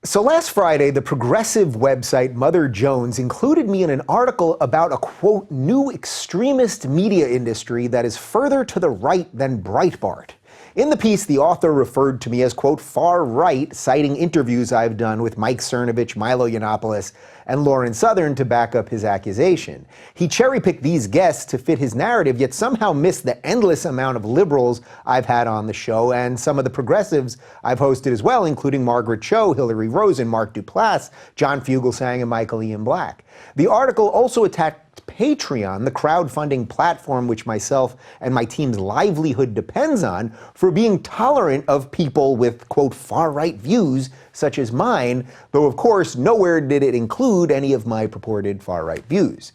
So last Friday, the progressive website Mother Jones included me in an article about a, quote, new extremist media industry that is further to the right than Breitbart. In the piece, the author referred to me as, quote, far right, citing interviews I've done with Mike Cernovich, Milo Yiannopoulos, and Lauren Southern to back up his accusation. He cherry-picked these guests to fit his narrative, yet somehow missed the endless amount of liberals I've had on the show and some of the progressives I've hosted as well, including Margaret Cho, Hillary Rosen, Mark Duplass, John Fugelsang, and Michael Ian Black. The article also attacked Patreon, the crowdfunding platform which myself and my team's livelihood depends on, for being tolerant of people with, quote, far-right views such as mine, though of course nowhere did it include any of my purported far-right views.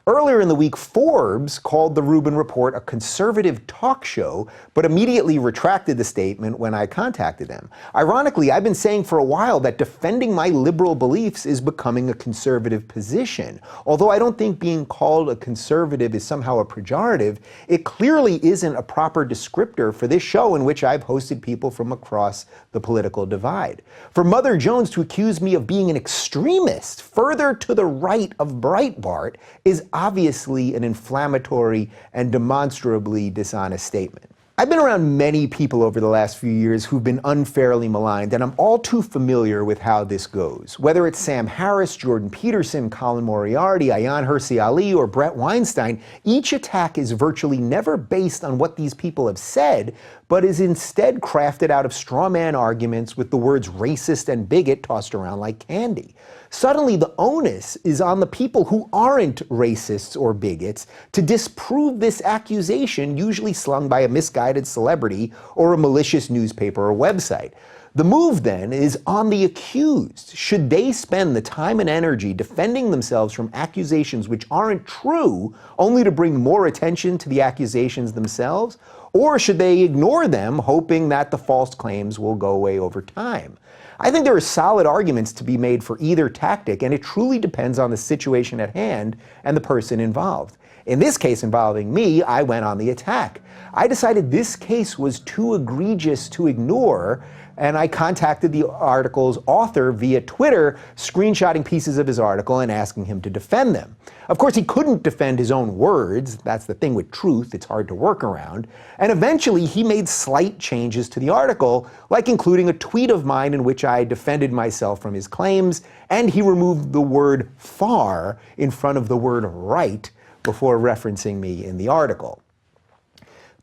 Earlier in the week, Forbes called the Rubin Report a conservative talk show, but immediately retracted the statement when I contacted them. Ironically, I've been saying for a while that defending my liberal beliefs is becoming a conservative position. Although I don't think being called a conservative is somehow a pejorative, it clearly isn't a proper descriptor for this show in which I've hosted people from across the political divide. For Mother Jones to accuse me of being an extremist further to the right of Breitbart is obviously an inflammatory and demonstrably dishonest statement. I've been around many people over the last few years who've been unfairly maligned, and I'm all too familiar with how this goes. Whether it's Sam Harris, Jordan Peterson, Colin Moriarty, Ayaan Hirsi Ali, or Bret Weinstein, each attack is virtually never based on what these people have said, but is instead crafted out of straw man arguments with the words racist and bigot tossed around like candy. Suddenly, the onus is on the people who aren't racists or bigots to disprove this accusation, usually slung by a misguided celebrity or a malicious newspaper or website. The move, then, is on the accused. Should they spend the time and energy defending themselves from accusations which aren't true, only to bring more attention to the accusations themselves? Or should they ignore them, hoping that the false claims will go away over time? I think there are solid arguments to be made for either tactic, and it truly depends on the situation at hand and the person involved. In this case involving me, I went on the attack. I decided this case was too egregious to ignore, and I contacted the article's author via Twitter, screenshotting pieces of his article and asking him to defend them. Of course, he couldn't defend his own words. That's the thing with truth, it's hard to work around. And eventually, he made slight changes to the article, like including a tweet of mine in which I defended myself from his claims, and he removed the word far in front of the word right before referencing me in the article.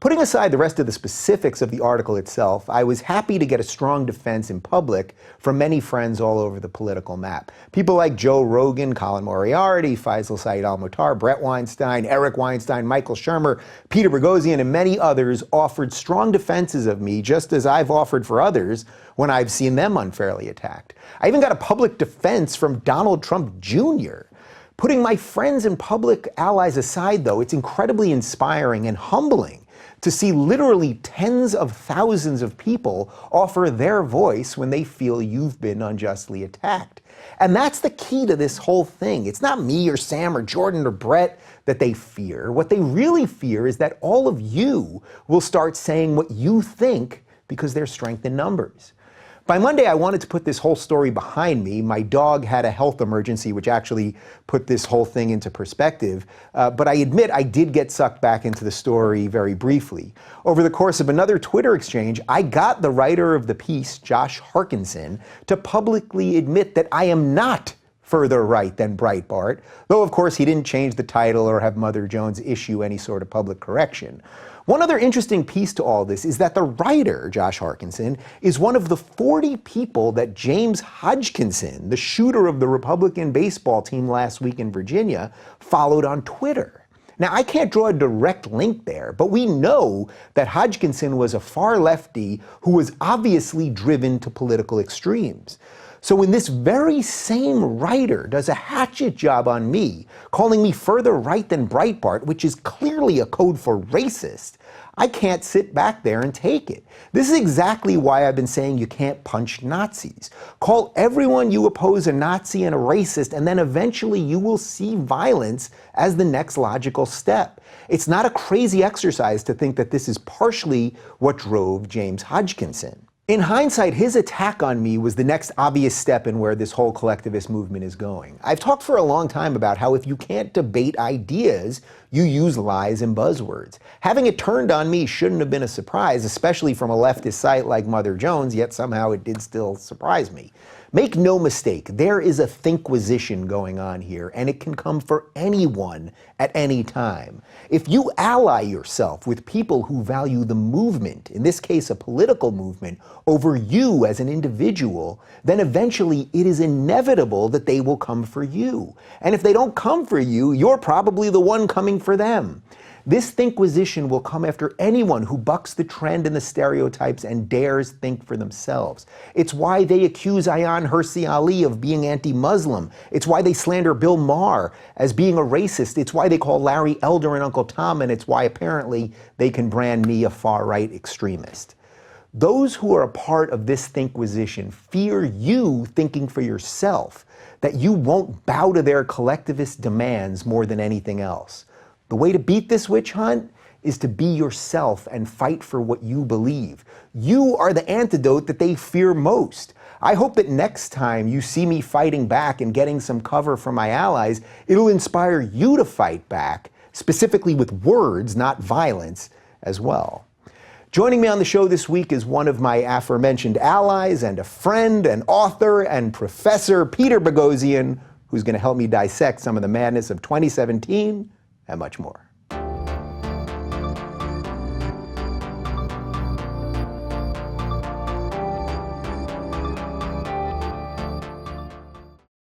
Putting aside the rest of the specifics of the article itself, I was happy to get a strong defense in public from many friends all over the political map. People like Joe Rogan, Colin Moriarty, Faisal Saeed Al-Muhtar, Bret Weinstein, Eric Weinstein, Michael Shermer, Peter Boghossian, and many others offered strong defenses of me, just as I've offered for others when I've seen them unfairly attacked. I even got a public defense from Donald Trump Jr. Putting my friends and public allies aside, though, it's incredibly inspiring and humbling to see literally tens of thousands of people offer their voice when they feel you've been unjustly attacked. And that's the key to this whole thing. It's not me or Sam or Jordan or Bret that they fear. What they really fear is that all of you will start saying what you think because there's strength in numbers. By Monday, I wanted to put this whole story behind me. My dog had a health emergency, which actually put this whole thing into perspective. But I admit I did get sucked back into the story very briefly. Over the course of another Twitter exchange, I got the writer of the piece, Josh Harkinson, to publicly admit that I am not further right than Breitbart, though of course he didn't change the title or have Mother Jones issue any sort of public correction. One other interesting piece to all this is that the writer, Josh Harkinson, is one of the 40 people that James Hodgkinson, the shooter of the Republican baseball team last week in Virginia, followed on Twitter. Now, I can't draw a direct link there, but we know that Hodgkinson was a far lefty who was obviously driven to political extremes. So when this very same writer does a hatchet job on me, calling me further right than Breitbart, which is clearly a code for racist, I can't sit back there and take it. This is exactly why I've been saying you can't punch Nazis. Call everyone you oppose a Nazi and a racist, and then eventually you will see violence as the next logical step. It's not a crazy exercise to think that this is partially what drove James Hodgkinson. In hindsight, his attack on me was the next obvious step in where this whole collectivist movement is going. I've talked for a long time about how if you can't debate ideas, you use lies and buzzwords. Having it turned on me shouldn't have been a surprise, especially from a leftist site like Mother Jones, yet somehow it did still surprise me. Make no mistake, there is a Thinkquisition going on here, and it can come for anyone at any time. If you ally yourself with people who value the movement, in this case a political movement, over you as an individual, then eventually it is inevitable that they will come for you. And if they don't come for you, you're probably the one coming for them. This Thinkquisition will come after anyone who bucks the trend and the stereotypes and dares think for themselves. It's why they accuse Ayaan Hirsi Ali of being anti-Muslim. It's why they slander Bill Maher as being a racist. It's why they call Larry Elder and Uncle Tom, and it's why apparently they can brand me a far-right extremist. Those who are a part of this Thinkquisition fear you thinking for yourself, that you won't bow to their collectivist demands more than anything else. The way to beat this witch hunt is to be yourself and fight for what you believe. You are the antidote that they fear most. I hope that next time you see me fighting back and getting some cover from my allies, it'll inspire you to fight back, specifically with words, not violence, as well. Joining me on the show this week is one of my aforementioned allies and a friend and author and professor, Peter Boghossian, who's going to help me dissect some of the madness of 2017 and much more.